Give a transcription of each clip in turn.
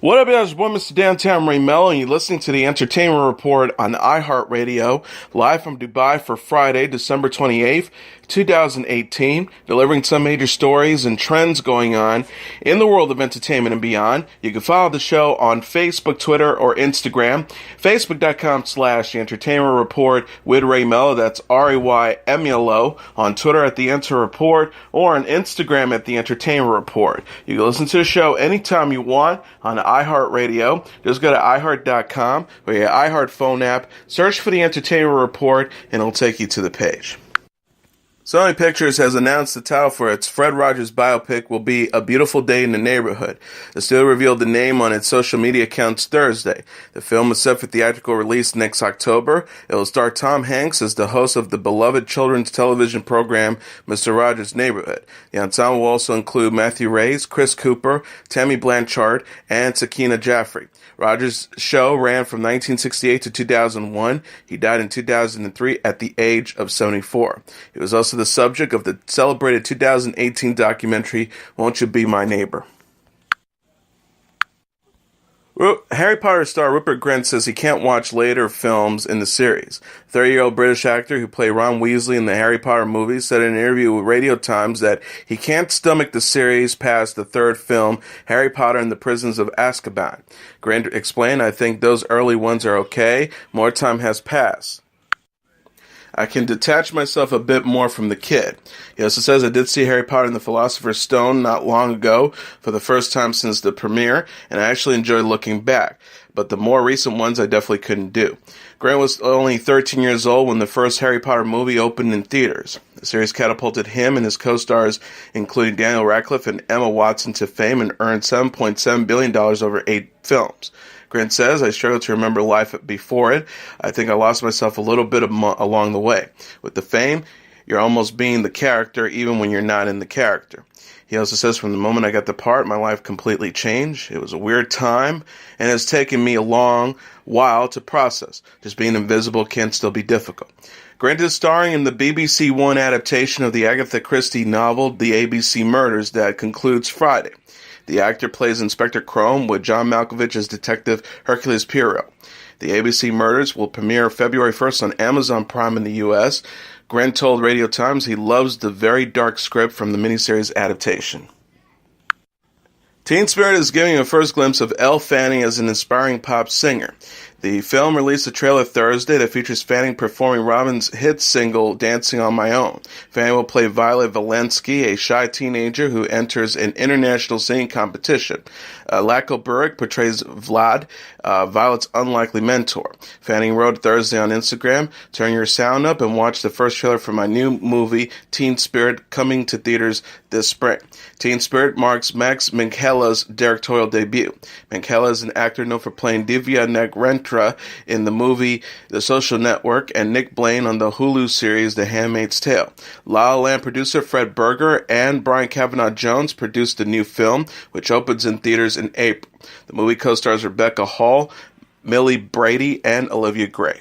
What up, guys? It's boy, Mr. Downtown Ray Melo, and you're listening to the Entertainment Report on iHeartRadio, live from Dubai for Friday, December 28th, 2018, delivering some major stories and trends going on in the world of entertainment and beyond. You can follow the show on Facebook, Twitter, or Instagram. Facebook.com/The Entertainment Report with Ray Melo, that's RAYMELO, on Twitter at The Enter Report, or on Instagram at The Entertainment Report. You can listen to the show anytime you want on iHeartRadio. Just go to iHeart.com or your iHeart phone app, search for The Entertainment Report, and it'll take you to the page. Sony Pictures has announced the title for its Fred Rogers biopic will be A Beautiful Day in the Neighborhood. The studio revealed the name on its social media accounts Thursday. The film is set for theatrical release next October. It will star Tom Hanks as the host of the beloved children's television program Mr. Rogers' Neighborhood. The ensemble will also include Matthew Rhys, Chris Cooper, Tammy Blanchard, and Sakina Jaffrey. Rogers' show ran from 1968 to 2001. He died in 2003 at the age of 74. He was also the subject of the celebrated 2018 documentary, Won't You Be My Neighbor? Harry Potter star Rupert Grint says he can't watch later films in the series. 30-year-old British actor who played Ron Weasley in the Harry Potter movies said in an interview with Radio Times that he can't stomach the series past the third film, Harry Potter and the Prisons of Azkaban. Grint explained, "I think those early ones are okay. More time has passed. I can detach myself a bit more from the kid." He also says, "I did see Harry Potter and the Philosopher's Stone not long ago for the first time since the premiere, and I actually enjoyed looking back. But the more recent ones I definitely couldn't do." Grant was only 13 years old when the first Harry Potter movie opened in theaters. The series catapulted him and his co-stars, including Daniel Radcliffe and Emma Watson, to fame and earned $7.7 billion over 8 films. Grant says, "I struggle to remember life before it. I think I lost myself a little bit along the way. With the fame, you're almost being the character even when you're not in the character." He also says, "From the moment I got the part, my life completely changed. It was a weird time, and it's taken me a long while to process. Just being invisible can still be difficult." Grant is starring in the BBC One adaptation of the Agatha Christie novel, The ABC Murders, that concludes Friday. The actor plays Inspector Crome with John Malkovich as Detective Hercules Poirot. The ABC Murders will premiere February 1st on Amazon Prime in the U.S. Grant told Radio Times he loves the very dark script from the miniseries adaptation. Teen Spirit is giving a first glimpse of Elle Fanning as an inspiring pop singer. The film released a trailer Thursday that features Fanning performing Robyn's hit single, Dancing on My Own. Fanning will play Violet Valensky, a shy teenager who enters an international singing competition. Lacko Burek portrays Vlad, Violet's unlikely mentor. Fanning wrote Thursday on Instagram, "Turn your sound up and watch the first trailer for my new movie, Teen Spirit, coming to theaters this spring." Teen Spirit marks Max Minghell's directorial debut. Minghella is an actor known for playing Divya Negrentra in the movie The Social Network and Nick Blaine on the Hulu series The Handmaid's Tale. La La Land producer Fred Berger and Brian Kavanaugh Jones produced the new film, which opens in theaters in April. The movie co-stars Rebecca Hall, Millie Brady, and Olivia Gray.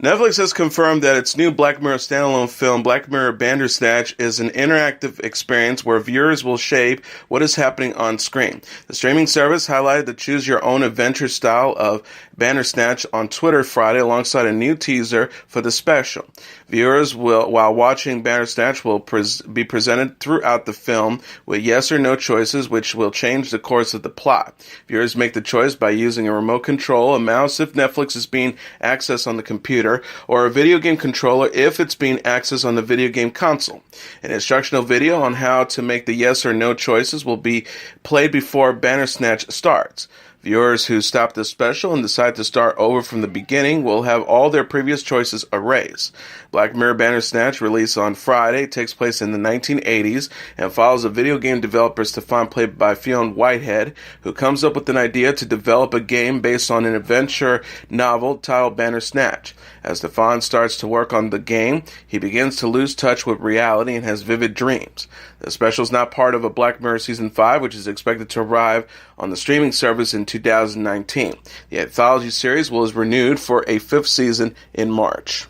Netflix has confirmed that its new Black Mirror standalone film, Black Mirror Bandersnatch, is an interactive experience where viewers will shape what is happening on screen. The streaming service highlighted the choose-your-own-adventure style of Bandersnatch on Twitter Friday alongside a new teaser for the special. Viewers will, while watching Bandersnatch, will be presented throughout the film with yes or no choices, which will change the course of the plot. Viewers make the choice by using a remote control, a mouse if Netflix is being accessed on the computer, or a video game controller if it's being accessed on the video game console. An instructional video on how to make the yes or no choices will be played before Bandersnatch starts. Viewers who stop the special and decide to start over from the beginning will have all their previous choices erased. Black Mirror Bandersnatch, released on Friday, takes place in the 1980s and follows a video game developer Stefan, played by Fionn Whitehead, who comes up with an idea to develop a game based on an adventure novel titled Bandersnatch. As Stefan starts to work on the game, he begins to lose touch with reality and has vivid dreams. The special is not part of a Black Mirror Season 5, which is expected to arrive on the streaming service in 2019. The anthology series was renewed for a 5th season in March.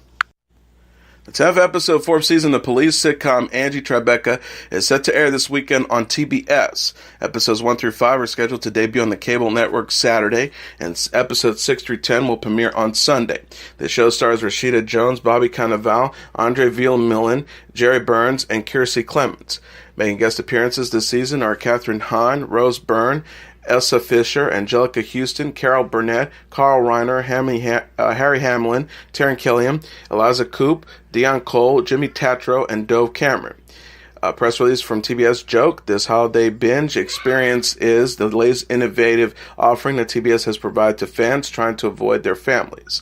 The 10th episode, 4th season of the police sitcom Angie Tribeca is set to air this weekend on TBS. Episodes 1 through 5 are scheduled to debut on the cable network Saturday, and episodes 6 through 10 will premiere on Sunday. The show stars Rashida Jones, Bobby Cannavale, Andre Vielmeulin, Jerry Burns, and Kiersey Clements. Making guest appearances this season are Katherine Hahn, Rose Byrne, Elsa Fisher, Angelica Houston, Carol Burnett, Carl Reiner, Harry Hamlin, Taryn Killian, Eliza Coupe, Dion Cole, Jimmy Tatro, and Dove Cameron. A press release from TBS joked, "This holiday binge experience is the latest innovative offering that TBS has provided to fans trying to avoid their families."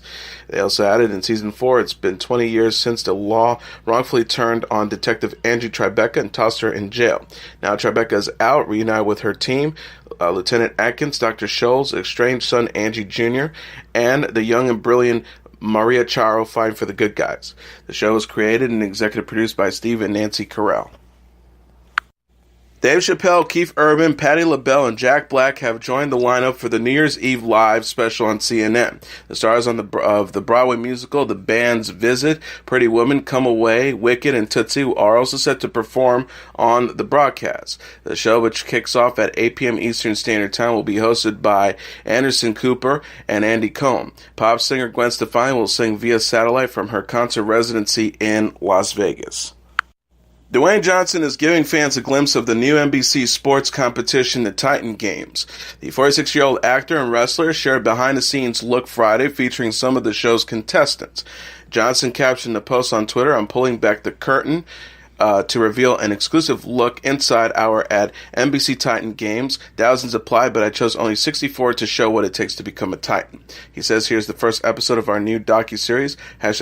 They also added, in Season 4, it's been 20 years since the law wrongfully turned on Detective Angie Tribeca and tossed her in jail. Now Tribeca is out, reunited with her team, Lieutenant Atkins, Dr. Scholl's estranged son Angie Jr., and the young and brilliant Maria Charo fighting for the good guys. The show was created and executive produced by Steve and Nancy Carell. Dave Chappelle, Keith Urban, Patti LaBelle, and Jack Black have joined the lineup for the New Year's Eve live special on CNN. The stars of the Broadway musical The Band's Visit, Pretty Woman, Come Away, Wicked, and Tootsie are also set to perform on the broadcast. The show, which kicks off at 8 p.m. Eastern Standard Time, will be hosted by Anderson Cooper and Andy Cohen. Pop singer Gwen Stefani will sing via satellite from her concert residency in Las Vegas. Dwayne Johnson is giving fans a glimpse of the new NBC sports competition, the Titan Games. The 46-year-old actor and wrestler shared behind-the-scenes look Friday featuring some of the show's contestants. Johnson captioned the post on Twitter, "I'm pulling back the curtain to reveal an exclusive look inside our at NBC Titan Games. Thousands applied, but I chose only 64 to show what it takes to become a Titan." He says, "Here's the first episode of our new docuseries,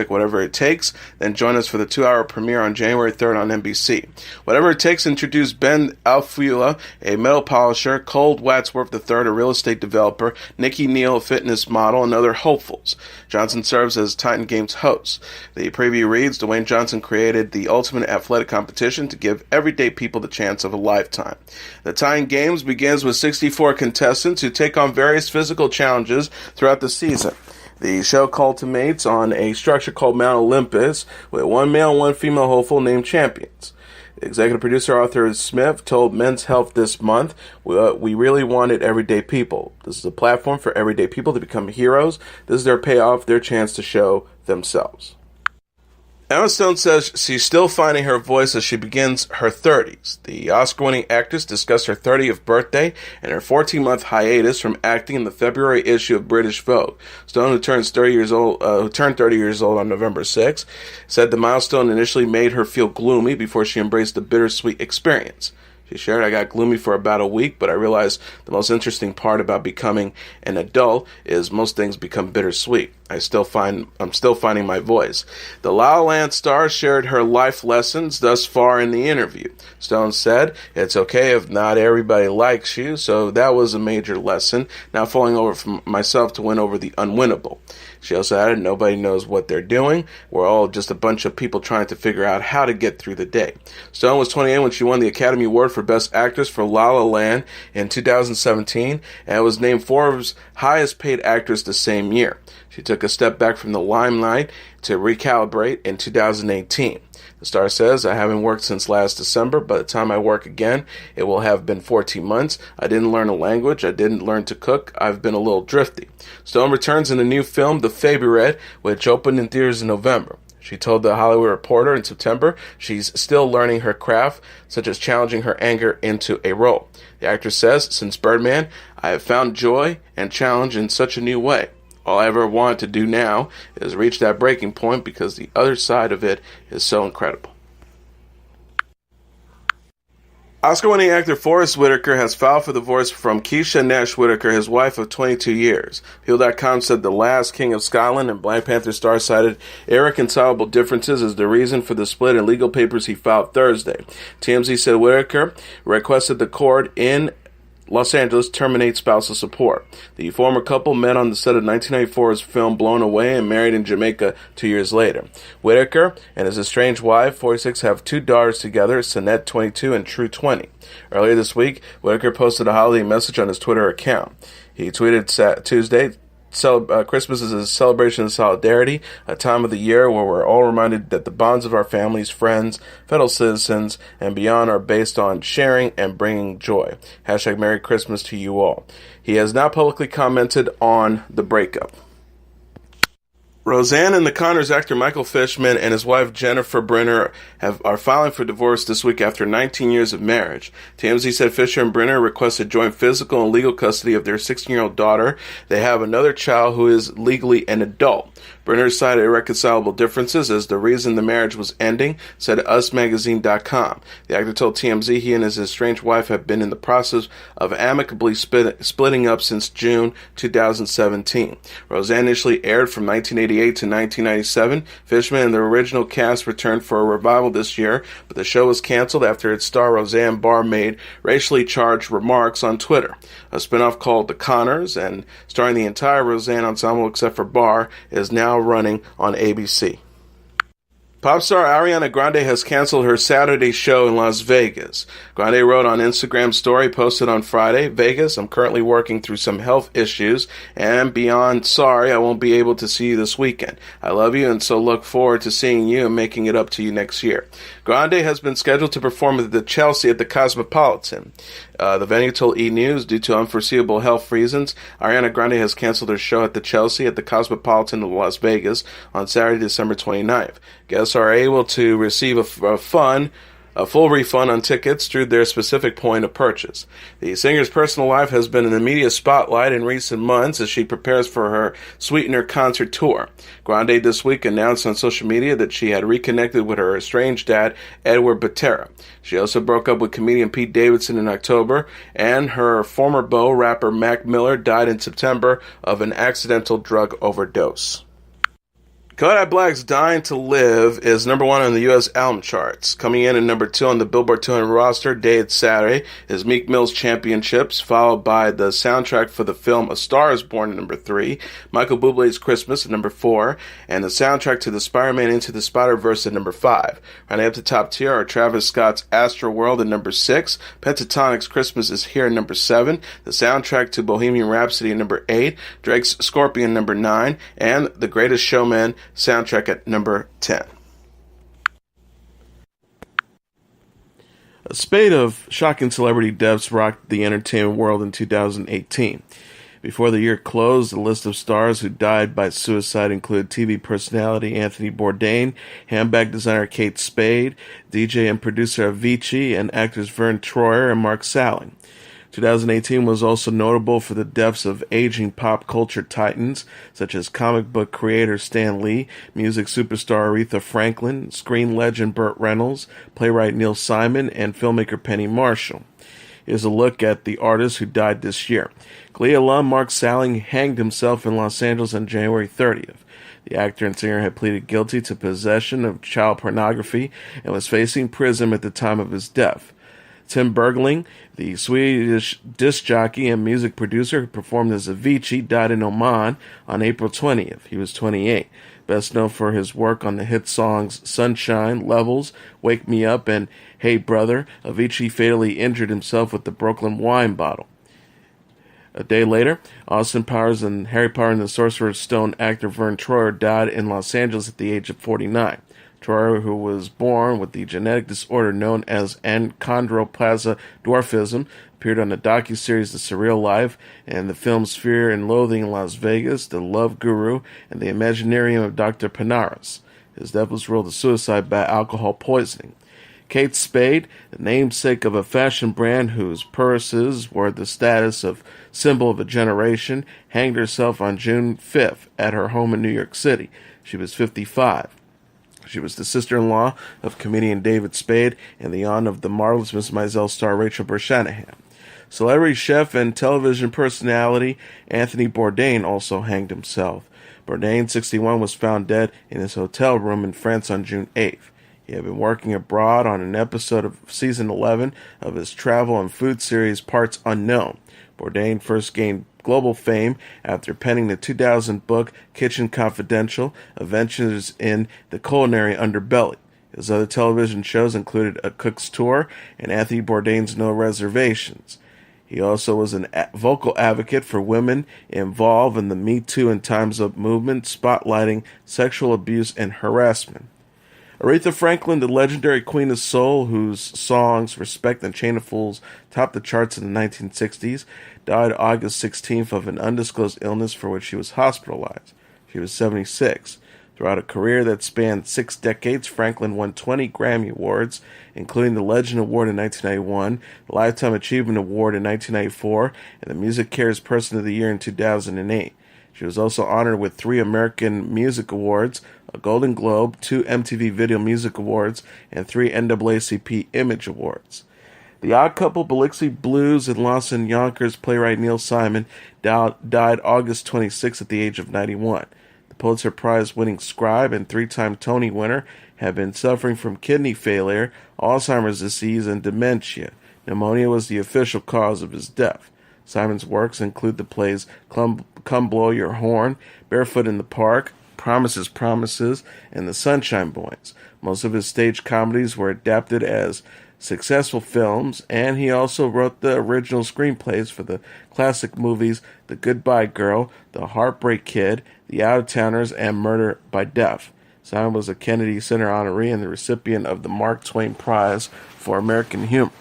#whatever it takes. Then join us for the 2-hour premiere on January 3rd on NBC. Whatever it takes introduced Ben Alfulla, a metal polisher, Cold Wadsworth III, a real estate developer, Nikki Neal, a fitness model, and other hopefuls." Johnson serves as Titan Games host. The preview reads, "Dwayne Johnson created the ultimate athletic competition to give everyday people the chance of a lifetime." The Titan Games begins with 64 contestants who take on various physical challenges throughout the season. The show culminates on a structure called Mount Olympus, with one male and one female hopeful named champions. Executive producer Arthur Smith told Men's Health this month, we really wanted everyday people. This is a platform for everyday people to become heroes. This is their payoff, their chance to show themselves." Emma Stone says she's still finding her voice as she begins her 30s. The Oscar-winning actress discussed her 30th birthday and her 14-month hiatus from acting in the February issue of British Vogue. Stone, who turned 30 years old on November 6, said the milestone initially made her feel gloomy before she embraced the bittersweet experience. She shared, "I got gloomy for about a week, but I realized the most interesting part about becoming an adult is most things become bittersweet. I'm still finding my voice." The La La Land star shared her life lessons thus far in the interview. Stone said, "It's okay if not everybody likes you, so that was a major lesson, not falling over for myself to win over the unwinnable." She also added, "Nobody knows what they're doing. We're all just a bunch of people trying to figure out how to get through the day." Stone was 28 when she won the Academy Award for Best Actress for La La Land in 2017 and was named Forbes' highest paid actress the same year. She took a step back from the limelight to recalibrate in 2018. The star says, "I haven't worked since last December. By the time I work again, it will have been 14 months. I didn't learn a language. I didn't learn to cook. I've been a little drifty." Stone returns in the new film, The Favourite, which opened in theaters in November. She told The Hollywood Reporter in September she's still learning her craft, such as challenging her anger into a role. The actress says, "Since Birdman, I have found joy and challenge in such a new way. All I ever want to do now is reach that breaking point because the other side of it is so incredible." Oscar-winning actor Forrest Whitaker has filed for divorce from Keisha Nash Whitaker, his wife of 22 years. People.com said The Last King of Scotland and Black Panther star cited irreconcilable differences as the reason for the split in legal papers he filed Thursday. TMZ said Whitaker requested the court in Los Angeles terminate spousal support. The former couple met on the set of 1994's film Blown Away and married in Jamaica 2 years later. Whitaker and his estranged wife, 46, have 2 daughters together, Sanette, 22, and True, 20. Earlier this week, Whitaker posted a holiday message on his Twitter account. He tweeted Tuesday, Christmas is a celebration of solidarity, a time of the year where we're all reminded that the bonds of our families, friends, fellow citizens, and beyond are based on sharing and bringing joy. Hashtag Merry Christmas to you all. He has now publicly commented on the breakup. Roseanne and The Conners actor Michael Fishman and his wife Jennifer Briner are filing for divorce this week after 19 years of marriage. TMZ said Fisher and Briner requested joint physical and legal custody of their 16-year-old daughter. They have another child who is legally an adult. Briner cited irreconcilable differences as the reason the marriage was ending, said UsMagazine.com. The actor told TMZ he and his estranged wife have been in the process of amicably splitting up since June 2017. Roseanne initially aired from 1988 to 1997. Fishman and the original cast returned for a revival this year, but the show was canceled after its star Roseanne Barr made racially charged remarks on Twitter. A spinoff called The Conners, and starring the entire Roseanne ensemble except for Barr, is now running on ABC. Pop star Ariana Grande has canceled her Saturday show in Las Vegas. Grande wrote on Instagram story posted on Friday, "Vegas, I'm currently working through some health issues and beyond sorry I won't be able to see you this weekend. I love you and so look forward to seeing you and making it up to you next year." Grande has been scheduled to perform at the Chelsea at the Cosmopolitan. The venue told E! News, due to unforeseeable health reasons, Ariana Grande has canceled her show at the Chelsea at the Cosmopolitan of Las Vegas on Saturday, December 29th. Guests are able to receive a full refund on tickets through their specific point of purchase. The singer's personal life has been in the media spotlight in recent months as she prepares for her Sweetener concert tour. Grande this week announced on social media that she had reconnected with her estranged dad, Edward Butera. She also broke up with comedian Pete Davidson in October, and her former beau, rapper Mac Miller, died in September of an accidental drug overdose. Kodak Black's Dying to Live is number 1 on the U.S. album charts. Coming in at number 2 on the Billboard 200 roster, Day at Saturday, is Meek Mill's Championships, followed by the soundtrack for the film A Star is Born at number 3, Michael Bublé's Christmas at number 4, and the soundtrack to the Spider-Man Into the Spider-Verse at number 5. Rounding up the top tier are Travis Scott's Astroworld at number 6, Pentatonic's Christmas is Here at number 7, the soundtrack to Bohemian Rhapsody at number 8, Drake's Scorpion number 9, and The Greatest Showman soundtrack at number 10. A spate of shocking celebrity deaths rocked the entertainment world in 2018. Before the year closed, the list of stars who died by suicide included TV personality Anthony Bourdain, handbag designer Kate Spade, DJ and producer Avicii, and actors Vern Troyer and Mark Salling. 2018 was also notable for the deaths of aging pop culture titans, such as comic book creator Stan Lee, music superstar Aretha Franklin, screen legend Burt Reynolds, playwright Neil Simon, and filmmaker Penny Marshall. Here's a look at the artists who died this year. Glee alum Mark Salling hanged himself in Los Angeles on January 30th. The actor and singer had pleaded guilty to possession of child pornography and was facing prison at the time of his death. Tim Bergling, the Swedish disc jockey and music producer who performed as Avicii, died in Oman on April 20th. He was 28. Best known for his work on the hit songs Sunshine, Levels, Wake Me Up, and Hey Brother, Avicii fatally injured himself with the Brooklyn wine bottle. A day later, Austin Powers and Harry Potter and the Sorcerer's Stone actor Vern Troyer died in Los Angeles at the age of 49. Troyer, who was born with the genetic disorder known as achondroplasia dwarfism, appeared on the docuseries The Surreal Life and the films Fear and Loathing in Las Vegas, The Love Guru, and The Imaginarium of Dr. Panaris. His death was ruled a suicide by alcohol poisoning. Kate Spade, the namesake of a fashion brand whose purses were the status of symbol of a generation, hanged herself on June 5th at her home in New York City. She was 55. She was the sister-in-law of comedian David Spade and the aunt of the Marvelous Miss Maisel star Rachel Burshanahan. Celebrity chef and television personality Anthony Bourdain also hanged himself. Bourdain, 61, was found dead in his hotel room in France on June 8th. He had been working abroad on an episode of season 11 of his travel and food series Parts Unknown. Bourdain first gained global fame after penning the 2000 book Kitchen Confidential, Adventures in the Culinary Underbelly. His other television shows included A Cook's Tour and Anthony Bourdain's No Reservations. He also was a vocal advocate for women involved in the Me Too and Time's Up movement, spotlighting sexual abuse and harassment. Aretha Franklin, the legendary Queen of Soul, whose songs Respect and Chain of Fools topped the charts in the 1960s, died August 16th of an undisclosed illness for which she was hospitalized. She was 76. Throughout a career that spanned 6 decades, Franklin won 20 Grammy Awards, including the Legend Award in 1991, the Lifetime Achievement Award in 1994, and the Music Cares Person of the Year in 2008. She was also honored with 3 American Music Awards, a Golden Globe, 2 MTV Video Music Awards, and 3 NAACP Image Awards. The Odd Couple, Biloxi Blues, and Lawson Yonkers playwright Neil Simon died August 26 at the age of 91. The Pulitzer Prize-winning scribe and 3-time Tony winner had been suffering from kidney failure, Alzheimer's disease, and dementia. Pneumonia was the official cause of his death. Simon's works include the plays Come Blow Your Horn, Barefoot in the Park, Promises, Promises, and The Sunshine Boys. Most of his stage comedies were adapted as successful films, and he also wrote the original screenplays for the classic movies The Goodbye Girl, The Heartbreak Kid, The Out-of-Towners, and Murder by Death. Simon was a Kennedy Center honoree and the recipient of the Mark Twain Prize for American Humor.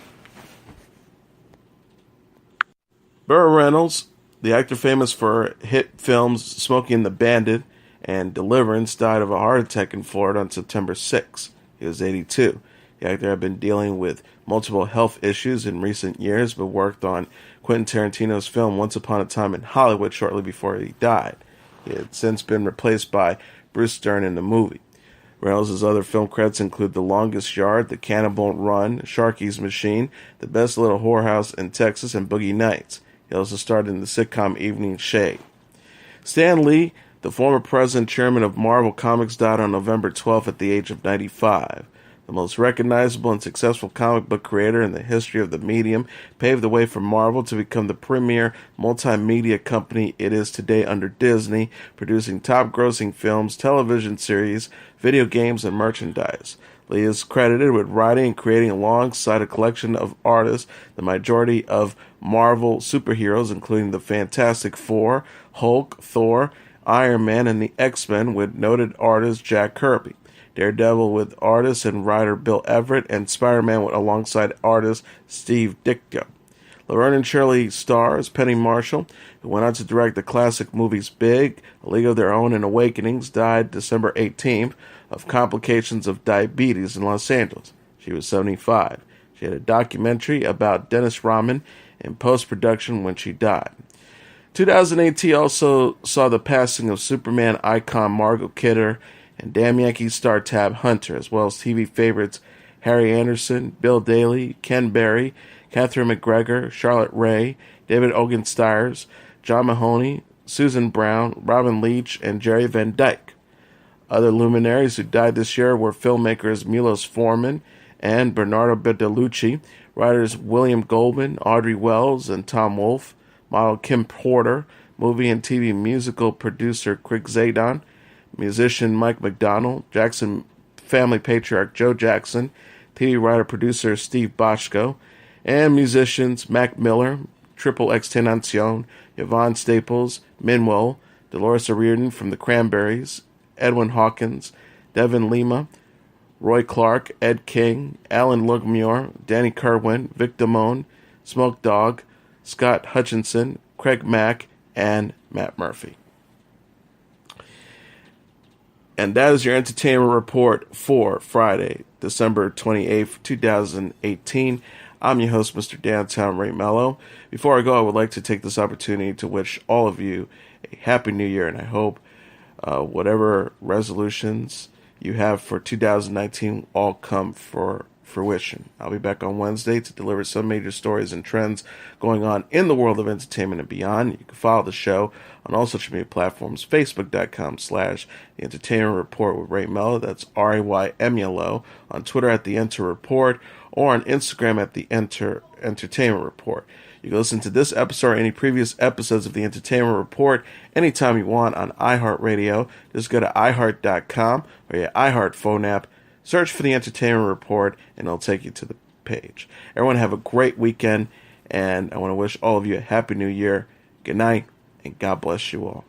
Burt Reynolds, the actor famous for hit films Smokey and the Bandit and Deliverance, died of a heart attack in Florida on September 6. He was 82. The actor had been dealing with multiple health issues in recent years, but worked on Quentin Tarantino's film Once Upon a Time in Hollywood shortly before he died. He had since been replaced by Bruce Dern in the movie. Reynolds' other film credits include The Longest Yard, The Cannonball Run, Sharky's Machine, The Best Little Whorehouse in Texas, and Boogie Nights. He also starred in the sitcom Evening Shade. Stan Lee, the former president and chairman of Marvel Comics, died on November 12th at the age of 95. The most recognizable and successful comic book creator in the history of the medium, paved the way for Marvel to become the premier multimedia company it is today under Disney, producing top-grossing films, television series, video games, and merchandise. Lee is credited with writing and creating alongside a collection of artists the majority of Marvel superheroes, including the Fantastic Four, Hulk, Thor, Iron Man, and the X-Men, with noted artist Jack Kirby. Daredevil with artist and writer Bill Everett, and Spider-Man with alongside artist Steve Ditko. Laverne and Shirley stars Penny Marshall, who went on to direct the classic movies Big, A League of Their Own, and Awakenings, died December 18th of complications of diabetes in Los Angeles. She was 75. She had a documentary about Dennis Rodman in post-production when she died. 2018 also saw the passing of Superman icon Margot Kidder and Damn Yankee star Tab Hunter, as well as TV favorites Harry Anderson, Bill Daly, Ken Berry, Catherine McGregor, Charlotte Rae, David Ogen Stiers, John Mahoney, Susan Brown, Robin Leach, and Jerry Van Dyke. Other luminaries who died this year were filmmakers Milos Forman and Bernardo Bertolucci, writers William Goldman, Audrey Wells, and Tom Wolfe, model Kim Porter, movie and TV musical producer Craig Zadon, musician Mike McDonald, Jackson family patriarch Joe Jackson, TV writer-producer Steve Bochco, and musicians Mac Miller, Triple X Tenacion, Yvonne Staples, Minwell, Dolores O'Riordan from the Cranberries, Edwin Hawkins, Devin Lima, Roy Clark, Ed King, Alan Lugmuir, Danny Kerwin, Vic Damone, Smoke Dogg, Scott Hutchinson, Craig Mack, and Matt Murphy. And that is your entertainment report for Friday, December 28th, 2018. I'm your host, Mr. Downtown Ray Melo. Before I go, I would like to take this opportunity to wish all of you a happy new year, and I hope whatever resolutions you have for 2019 all come for fruition. I'll be back on Wednesday to deliver some major stories and trends going on in the world of entertainment and beyond. You can follow the show on all social media platforms, facebook.com/The Entertainment Report with Ray Melo. That's RAYMELO. On Twitter at The Enter Report, or on Instagram at The Entertainment Report. You can listen to this episode or any previous episodes of The Entertainment Report anytime you want on iHeartRadio. Just go to iHeart.com or your iHeart phone app, search for The Entertainment Report, and it'll take you to the page. Everyone have a great weekend, And I want to wish all of you a happy new year. Good night, and God bless you all.